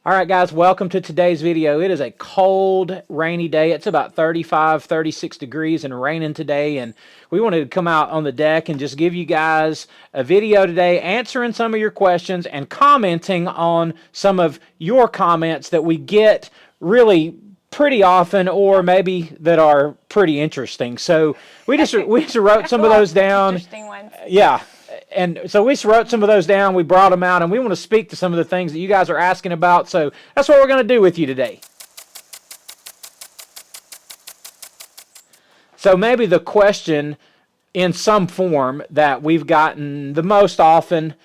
All right, guys, welcome to today's video. It is a cold, rainy day. It's about 35, 36 degrees and raining today, and we wanted to come out on the deck and just give you guys a video today answering some of your questions and commenting on some of your comments that we get really pretty often, or maybe that are pretty interesting. So we just wrote some of those down. Interesting ones. Yeah. And so we just wrote some of those down, we brought them out, and we want to speak to some of the things that you guys are asking about. So that's what we're going to do with you today. So maybe the question in some form that we've gotten the most often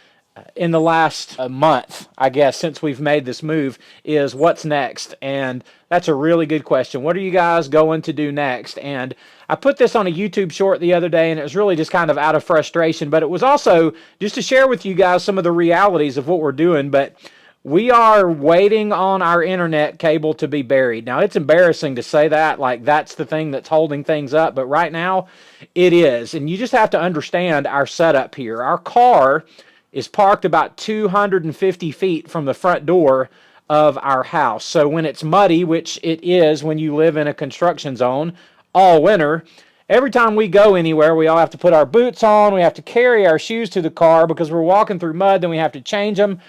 in the last month, I guess, since we've made this move is what's next? And that's a really good question. What are you guys going to do next? And I put this on a YouTube short the other day, and it was really just kind of out of frustration, but it was also just to share with you guys some of the realities of what we're doing. But we are waiting on our internet cable to be buried. Now, it's embarrassing to say that, like that's the thing that's holding things up, but right now it is. And you just have to understand our setup here. Our car is parked about 250 feet from the front door of our house. So when it's muddy, which it is when you live in a construction zone all winter, every time we go anywhere, we all have to put our boots on, we have to carry our shoes to the car because we're walking through mud, then we have to change them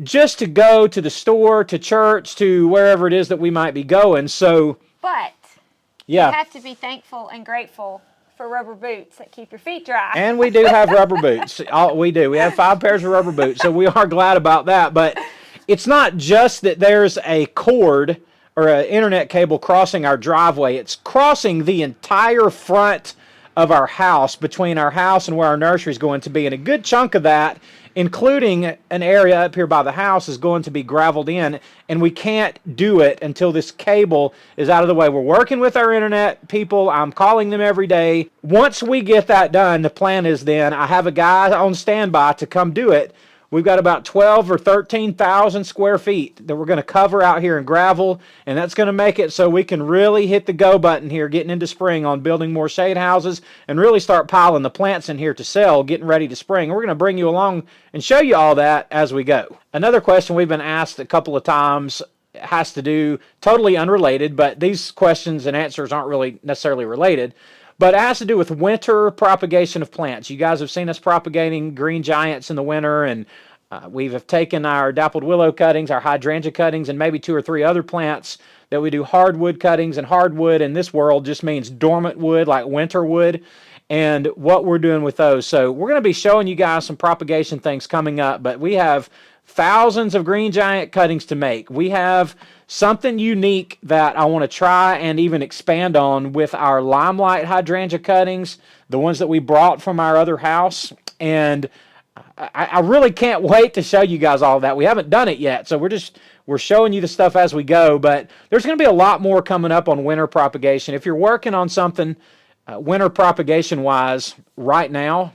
just to go to the store, to church, to wherever it is that we might be going. So, but yeah, you have to be thankful and grateful for rubber boots that keep your feet dry. And we do have rubber boots. We do. We have 5 pairs of rubber boots, so we are glad about that. But it's not just that there's a cord or an internet cable crossing our driveway. It's crossing the entire front of our house, between our house and where our nursery is going to be. And a good chunk of that, including an area up here by the house, is going to be graveled in, and we can't do it until this cable is out of the way. We're working with our internet people. I'm calling them every day. Once we get that done, the plan is then I have a guy on standby to come do it. We've got about 12 or 13,000 square feet that we're going to cover out here in gravel, and that's going to make it so we can really hit the go button here getting into spring on building more shade houses and really start piling the plants in here to sell, getting ready to spring. We're going to bring you along and show you all that as we go. Another question we've been asked a couple of times has to do, totally unrelated, but these questions and answers aren't really necessarily related, but it has to do with winter propagation of plants. You guys have seen us propagating green giants in the winter, and we have taken our dappled willow cuttings, our hydrangea cuttings, and maybe 2 or 3 other plants that we do hardwood cuttings. And hardwood in this world just means dormant wood, like winter wood, and what we're doing with those. So we're going to be showing you guys some propagation things coming up, but we have thousands of green giant cuttings to make. We have something unique that I want to try and even expand on with our limelight hydrangea cuttings, the ones that we brought from our other house. And I really can't wait to show you guys all of that. We haven't done it yet, so we're showing you the stuff as we go, but there's going to be a lot more coming up on winter propagation. If you're working on something winter propagation wise right now,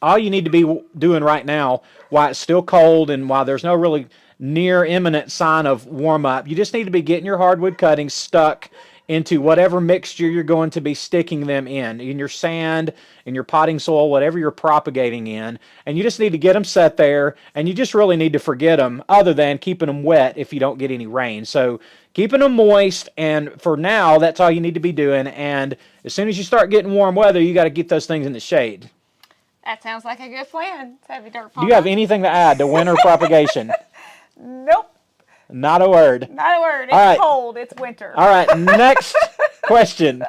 all you need to be doing right now, while it's still cold and while there's no really near imminent sign of warm up, you just need to be getting your hardwood cuttings stuck into whatever mixture you're going to be sticking them in your sand, in your potting soil, whatever you're propagating in, and you just need to get them set there, and you just really need to forget them other than keeping them wet if you don't get any rain. So keeping them moist, and for now, that's all you need to be doing, and as soon as you start getting warm weather, you got to get those things in the shade. That sounds like a good plan. Heavy dirt farm. Do you have anything to add to winter propagation? Nope. Not a word. Not a word. It's cold. It's winter. All right, next question.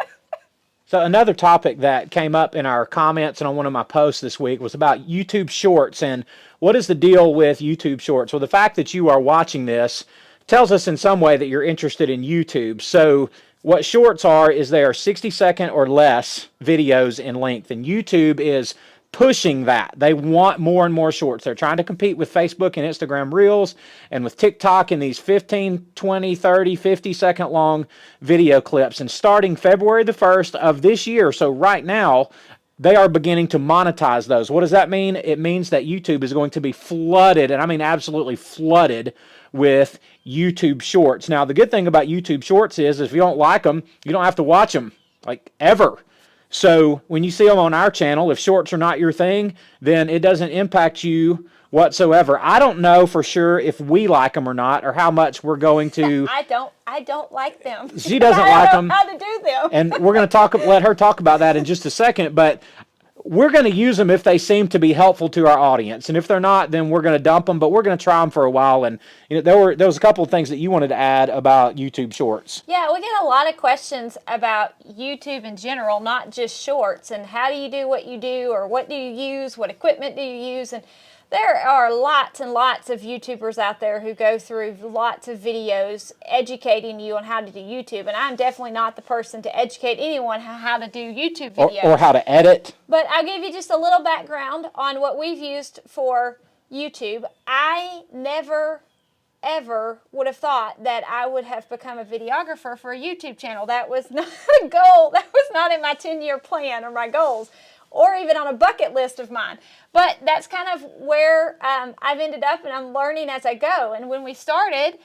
So another topic that came up in our comments and on one of my posts this week was about YouTube Shorts, and what is the deal with YouTube Shorts? Well, the fact that you are watching this tells us in some way that you're interested in YouTube. So what Shorts are is they are 60-second or less videos in length, and YouTube is pushing that. They want more and more shorts. They're trying to compete with Facebook and Instagram Reels and with TikTok in these 15, 20, 30, 50-second long video clips. And starting February the 1st of this year, so right now, they are beginning to monetize those. What does that mean? It means that YouTube is going to be flooded, and I mean absolutely flooded, with YouTube Shorts. Now, the good thing about YouTube Shorts is if you don't like them, you don't have to watch them, like, ever. So when you see them on our channel, if shorts are not your thing, then it doesn't impact you whatsoever. I don't know for sure if we like them or not, or how much we're going to. I don't like them. She doesn't I like don't them. know how to do them. And we're going to let her talk about that in just a second. But we're going to use them if they seem to be helpful to our audience, and if they're not, then we're going to dump them. But we're going to try them for a while. And there was a couple of things that you wanted to add about YouTube Shorts. Yeah, we get a lot of questions about YouTube in general, not just Shorts, and how do you do what you do, or what do you use, what equipment do you use, and there are lots and lots of YouTubers out there who go through lots of videos educating you on how to do YouTube, and I'm definitely not the person to educate anyone how to do YouTube videos. Or how to edit. But I'll give you just a little background on what we've used for YouTube. I never, ever would have thought that I would have become a videographer for a YouTube channel. That was not a goal. That was not in my 10-year plan or my goals, or even on a bucket list of mine. But that's kind of where I've ended up, and I'm learning as I go. And when we started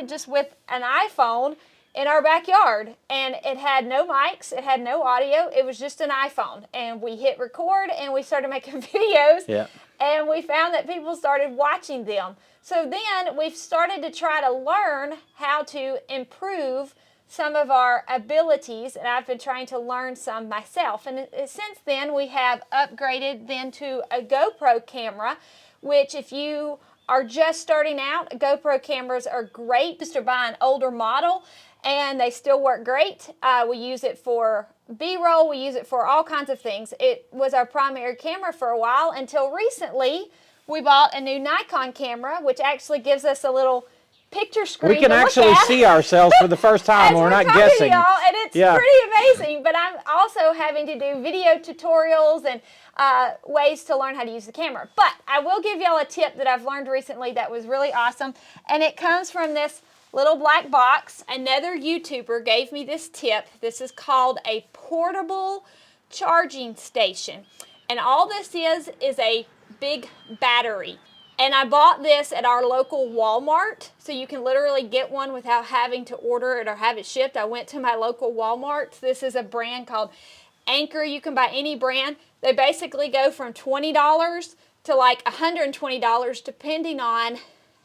just with an iPhone in our backyard, and it had no mics, it had no audio, it was just an iPhone. And we hit record, and we started making videos, Yeah. and we found that people started watching them. So then we've started to try to learn how to improve some of our abilities, and I've been trying to learn some myself. And since then, we have upgraded then to a GoPro camera, which if you are just starting out, GoPro cameras are great. Just to buy an older model, and they still work great. We use it for B-roll, we use it for all kinds of things. It was our primary camera for a while until recently we bought a new Nikon camera, which actually gives us a little picture screen. We can actually see ourselves for the first time. We're not guessing. To y'all, and it's pretty amazing. But I'm also having to do video tutorials and ways to learn how to use the camera. But I will give y'all a tip that I've learned recently that was really awesome, and it comes from this little black box. Another YouTuber gave me this tip. This is called a portable charging station, and all this is a big battery. And I bought this at our local Walmart, so you can literally get one without having to order it or have it shipped. I went to my local Walmart. This is a brand called Anchor. You can buy any brand. They basically go from $20 to like $120 depending on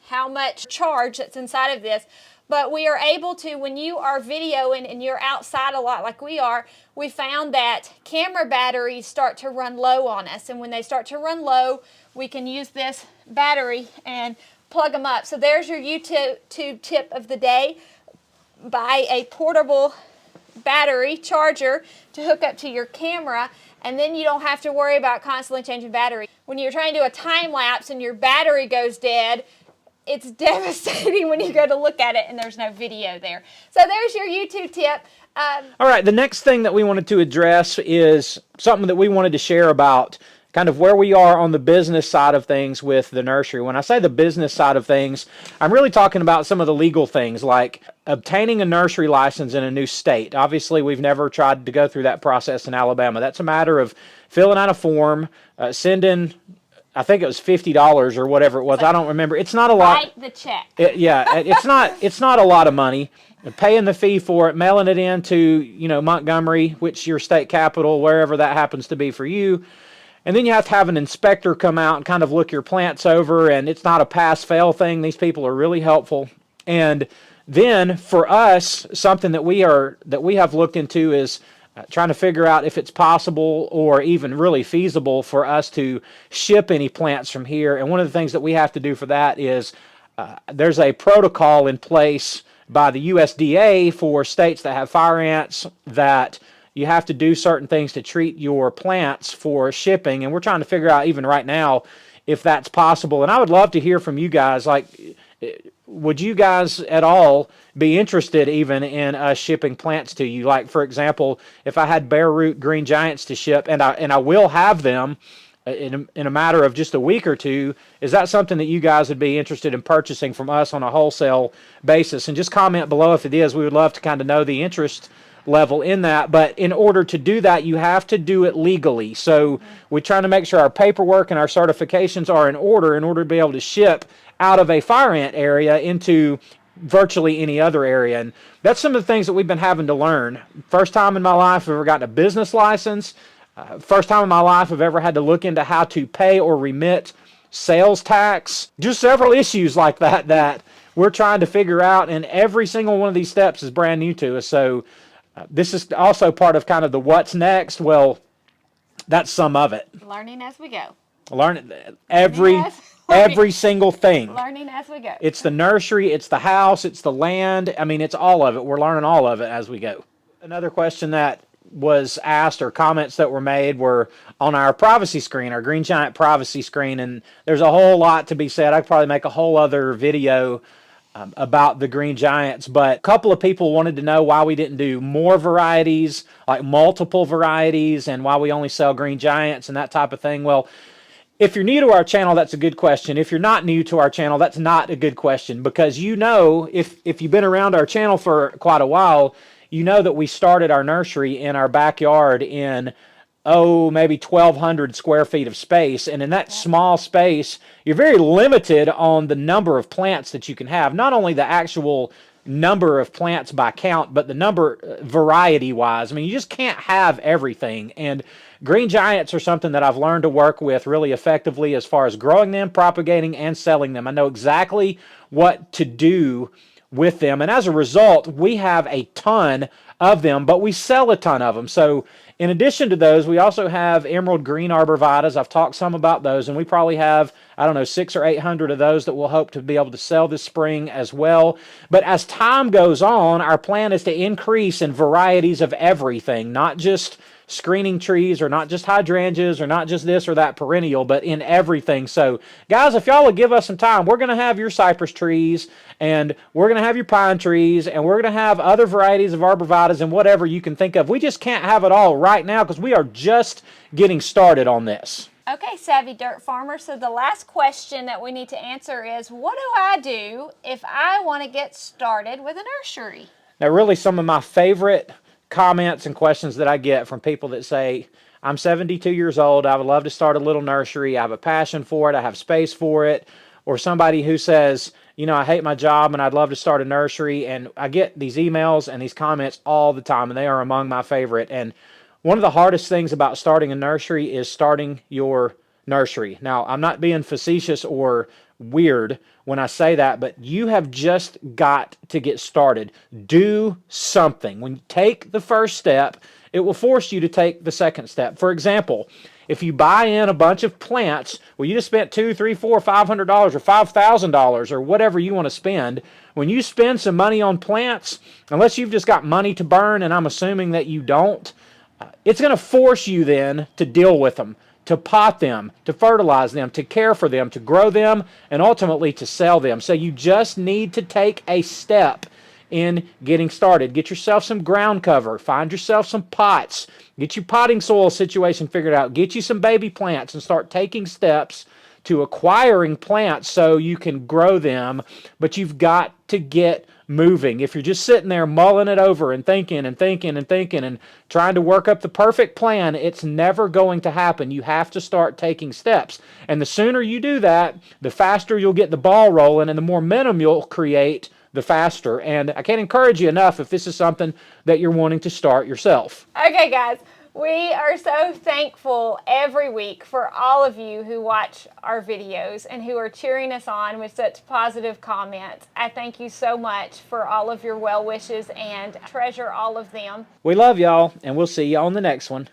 how much charge that's inside of this. But we are able to, when you are videoing and you're outside a lot like we are, we found that camera batteries start to run low on us. And when they start to run low, we can use this battery and plug them up. So there's your YouTube tip of the day. Buy a portable battery charger to hook up to your camera, and then you don't have to worry about constantly changing battery. When you're trying to do a time lapse and your battery goes dead, it's devastating when you go to look at it and there's no video there. So there's your YouTube tip. All right, the next thing that we wanted to address is something that we wanted to share about kind of where we are on the business side of things with the nursery. When I say the business side of things, I'm really talking about some of the legal things like obtaining a nursery license in a new state. Obviously, we've never tried to go through that process in Alabama. That's a matter of filling out a form, sending, I think it was $50 or whatever it was. I don't remember. It's not a lot. Write the check. It's not a lot of money. Paying the fee for it, mailing it into, Montgomery, which your state capital, wherever that happens to be for you. And then you have to have an inspector come out and kind of look your plants over, and it's not a pass-fail thing. These people are really helpful. And then for us, something that we have looked into is trying to figure out if it's possible or even really feasible for us to ship any plants from here. And one of the things that we have to do for that is there's a protocol in place by the USDA for states that have fire ants that you have to do certain things to treat your plants for shipping. And we're trying to figure out even right now if that's possible. And I would love to hear from you guys. Like, would you guys at all be interested even in us shipping plants to you? Like, for example, if I had bare root green giants to ship, and I will have them in a matter of just a week or two, is that something that you guys would be interested in purchasing from us on a wholesale basis? And just comment below if it is. We would love to kind of know the interest level in that. But in order to do that, you have to do it legally. So we're trying to make sure our paperwork and our certifications are in order to be able to ship out of a fire ant area into virtually any other area. And that's some of the things that we've been having to learn. First time in my life I've ever gotten a business license. First time in my life I've ever had to look into how to pay or remit sales tax, just several issues like that that we're trying to figure out, and every single one of these steps is brand new to us. So this is also part of kind of the what's next. Well, that's some of it. Learning as we go. Learn every single thing. Learning as we go. It's the nursery, it's the house, it's the land. I mean, it's all of it. We're learning all of it as we go. Another question that was asked, or comments that were made, were on our privacy screen, our Green Giant privacy screen, and there's a whole lot to be said. I could probably make a whole other video about the Green Giants, but a couple of people wanted to know why we didn't do more varieties, like multiple varieties, and why we only sell Green Giants and that type of thing. Well, if you're new to our channel, that's a good question. If you're not new to our channel, that's not a good question, because you know, if you've been around our channel for quite a while, you know that we started our nursery in our backyard in, maybe 1,200 square feet of space. And in that small space, you're very limited on the number of plants that you can have. Not only the actual number of plants by count, but the number variety-wise. I mean, you just can't have everything. And Green Giants are something that I've learned to work with really effectively as far as growing them, propagating, and selling them. I know exactly what to do with them. And as a result, we have a ton of them, but we sell a ton of them. So in addition to those, we also have emerald green arborvitas. I've talked some about those, and we probably have, I don't know, 600 or 800 of those that we'll hope to be able to sell this spring as well. But as time goes on, our plan is to increase in varieties of everything, not just screening trees, or not just hydrangeas, or not just this or that perennial, but in everything. So guys, if y'all will give us some time, we're going to have your cypress trees, and we're going to have your pine trees, and we're going to have other varieties of arborvitas and whatever you can think of. We just can't have it all right now because we are just getting started on this. Okay, Savvy Dirt Farmer, so the last question that we need to answer is, what do I do if I want to get started with a nursery? Now, really, some of my favorite comments and questions that I get from people that say, I'm 72 years old, I would love to start a little nursery, I have a passion for it, I have space for it, or somebody who says, you know, I hate my job and I'd love to start a nursery. And I get these emails and these comments all the time, and they are among my favorite. And one of the hardest things about starting a nursery is starting your nursery. Now, I'm not being facetious or weird when I say that, but you have just got to get started. Do something. When you take the first step, it will force you to take the second step. For example, if you buy in a bunch of plants, well, you just spent $200, $300, $400, $500 or $5,000 or whatever you want to spend. When you spend some money on plants, unless you've just got money to burn, and I'm assuming that you don't, it's going to force you then to deal with them, to pot them, to fertilize them, to care for them, to grow them, and ultimately to sell them. So you just need to take a step in getting started. Get yourself some ground cover. Find yourself some pots. Get your potting soil situation figured out. Get you some baby plants and start taking steps to acquiring plants so you can grow them. But you've got to get moving. If you're just sitting there mulling it over and thinking and thinking and thinking and trying to work up the perfect plan, it's never going to happen. You have to start taking steps. And the sooner you do that, the faster you'll get the ball rolling, and the more momentum you'll create, the faster. And I can't encourage you enough if this is something that you're wanting to start yourself. Okay, guys. We are so thankful every week for all of you who watch our videos and who are cheering us on with such positive comments. I thank you so much for all of your well wishes and treasure all of them. We love y'all, and we'll see you on the next one.